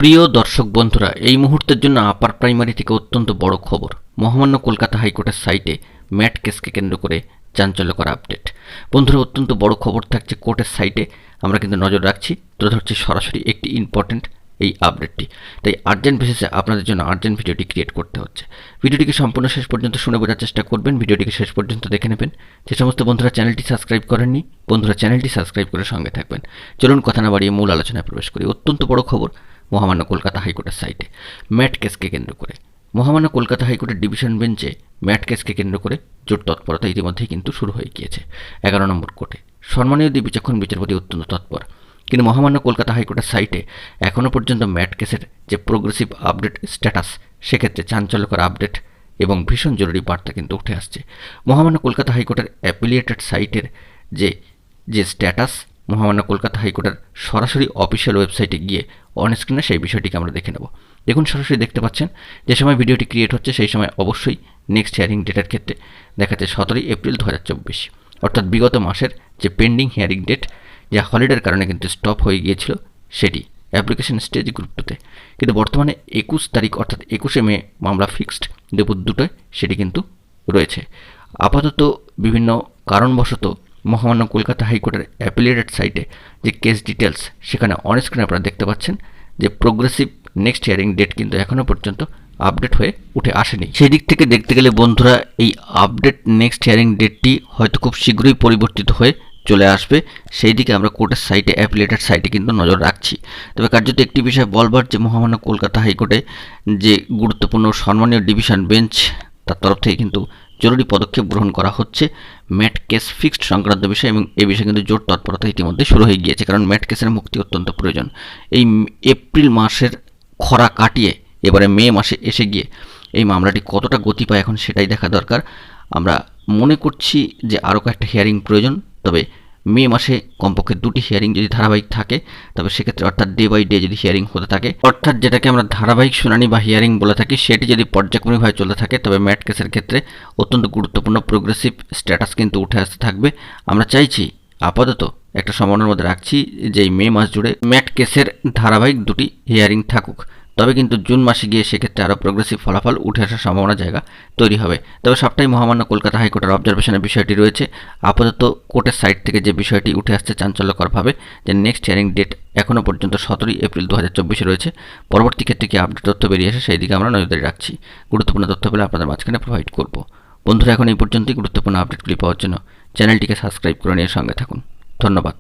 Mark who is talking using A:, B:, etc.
A: প্রিয় দর্শক বন্ধুরা, এই মুহূর্তের জন্য আপার প্রাইমারি থেকে অত্যন্ত বড় খবর। মহামান্য কলকাতা হাইকোর্টের সাইটে ম্যাট কেসকে কেন্দ্র করে চাঞ্চল্যকর আপডেট। বন্ধুরা, অত্যন্ত বড় খবর থাকছে কোর্টের সাইটে, আমরা কিন্তু নজর রাখছি, তুলে ধরছি সরাসরি একটি ইম্পর্টেন্ট এই আপডেটটি। তাই আর্জেন্ট বেসিসে আপনাদের জন্য আর্জেন্ট ভিডিওটি ক্রিয়েট করতে হচ্ছে। ভিডিওটিকে সম্পূর্ণ শেষ পর্যন্ত শুনে বোঝার চেষ্টা করবেন, ভিডিওটিকে শেষ পর্যন্ত দেখে নেবেন। যে সমস্ত বন্ধুরা চ্যানেলটি সাবস্ক্রাইব করেননি, বন্ধুরা চ্যানেলটি সাবস্ক্রাইব করে সঙ্গে থাকবেন। চলুন কথা না বাড়িয়ে মূল আলোচনায় প্রবেশ করি। অত্যন্ত বড় খবর মহামান্য কলকাতা হাইকোর্টের সাইটে ম্যাট কেসকে কেন্দ্র করে। মহামান্য কলকাতা হাইকোর্টের ডিভিশন বেঞ্চে ম্যাট কেসকে কেন্দ্র করে জোর তৎপরতা ইতিমধ্যেই কিন্তু শুরু হয়ে গিয়েছে 11 নম্বর কোর্টে। সম্মানীয় বিচক্ষণ বিচারপতি অত্যন্ত তৎপর, কিন্তু মহামান্য কলকাতা হাইকোর্টের সাইটে এখনও পর্যন্ত ম্যাট কেসের যে প্রোগ্রেসিভ আপডেট স্ট্যাটাস, সেক্ষেত্রে চাঞ্চল্যকর আপডেট এবং ভীষণ জরুরি বার্তা কিন্তু উঠে আসছে। মহামান্য কলকাতা হাইকোর্টের অ্যাপিলিয়েটেড সাইটের যে স্ট্যাটাস, মহামান্য কলকাতা হাইকোর্টের সরাসরি অফিসিয়াল ওয়েবসাইটে গিয়ে অন স্ক্রিনে সেই বিষয়টিকে আমরা দেখে নেব। দেখুন, সরাসরি দেখতে পাচ্ছেন যে সময় ভিডিওটি ক্রিয়েট হচ্ছে সেই সময় অবশ্যই নেক্সট হিয়ারিং ডেটের ক্ষেত্রে দেখাচ্ছে 17 এপ্রিল 2024, অর্থাৎ বিগত মাসের যে পেন্ডিং হিয়ারিং ডেট, যা হলিডের কারণে কিন্তু স্টপ হয়ে গিয়েছিল, সেটি অ্যাপ্লিকেশন স্টেজ গ্রুপ 2তে, কিন্তু বর্তমানে 21 তারিখ অর্থাৎ 21শে মে মামলা ফিক্সড দুপুর 2টায় সেটি কিন্তু রয়েছে। আপাতত বিভিন্ন কারণবশত মহামান্য কলকাতা হাইকোর্টের অ্যাপিলিয়েটেড সাইটে যে কেস ডিটেলস, সেখানে অন স্ক্রিনে আপনারা দেখতে পাচ্ছেন যে প্রোগ্রেসিভ নেক্সট হিয়ারিং ডেট কিন্তু এখনও পর্যন্ত আপডেট হয়ে উঠে আসেনি। সেই দিক থেকে দেখতে গেলে বন্ধুরা, এই আপডেট নেক্সট হিয়ারিং ডেটটি হয়তো খুব শীঘ্রই পরিবর্তিত হয়ে চলে আসবে। সেই দিকে আমরা কোর্টের সাইটে অ্যাপিলিয়েটেড সাইটে কিন্তু নজর রাখছি। তবে কার্যত একটি বিষয় বলবার, যে মহামান্য কলকাতা হাইকোর্টে যে গুরুত্বপূর্ণ সম্মানীয় ডিভিশন বেঞ্চ, তার তরফ থেকে কিন্তু জরুরি পদক্ষেপ গ্রহণ করা হচ্ছে ম্যাট কেস ফিক্সড সংক্রান্ত বিষয়, এবং এই বিষয়ে কিন্তু জোর তৎপরতা ইতিমধ্যে শুরু হয়ে গিয়েছে, কারণ ম্যাট কেসের মুক্তি অত্যন্ত প্রয়োজন। এই এপ্রিল মাসের খরা কাটিয়ে এবারে মে মাসে এসে গিয়ে এই মামলাটি কতটা গতি পায় এখন সেটাই দেখা দরকার। আমরা মনে করছি যে আরও কয়েকটা হিয়ারিং প্রয়োজন, তবে মে মাসে কমপক্ষে 2টি হিয়ারিং যদি ধারাবাহিক থাকে, তবে সেক্ষেত্রে অর্থাৎ ডে বাই ডে যদি হিয়ারিং হতে থাকে, অর্থাৎ যেটাকে আমরা ধারাবাহিক শুনানি বা হিয়ারিং বলে থাকি, সেটি যদি পর্যায়ক্রমিকভাবে চলতে থাকে, তবে ম্যাট কেসের ক্ষেত্রে অত্যন্ত গুরুত্বপূর্ণ প্রোগ্রেসিভ স্ট্যাটাস কিন্তু উঠে আসতে থাকবে। আমরা চাইছি, আপাতত একটা সম্ভাবনার মধ্যে রাখছি যে এই মে মাস জুড়ে ম্যাট কেসের ধারাবাহিক 2টি হিয়ারিং থাকুক, তবে কিন্তু জুন মাসে গিয়ে সেক্ষেত্রে আরও প্রোগ্রেসিভ ফলাফল উঠে আসার সম্ভাবনা জায়গা তৈরি হবে। তবে সবটাই মহামান্য কলকাতা হাইকোর্টের অবজারভেশনের বিষয়টি রয়েছে। আপাতত কোর্টের সাইট থেকে যে বিষয়টি উঠে আসছে চাঞ্চল্যকরভাবে, যে নেক্সট হিয়ারিং ডেট এখনও পর্যন্ত 17 এপ্রিল 2024 রয়েছে। পরবর্তী ক্ষেত্রে কি আপডেট তথ্য বেরিয়ে আসে, সেই দিকে আমরা নজরদারি রাখছি। গুরুত্বপূর্ণ তথ্য পেলে আপনাদের মাঝখানে প্রোভাইড করব। বন্ধুরা, এখন এই পর্যন্তই। গুরুত্বপূর্ণ আপডেটগুলি পাওয়ার জন্য চ্যানেলটিকে সাবস্ক্রাইব করে নিয়ে সঙ্গে থাকুন। ধন্যবাদ।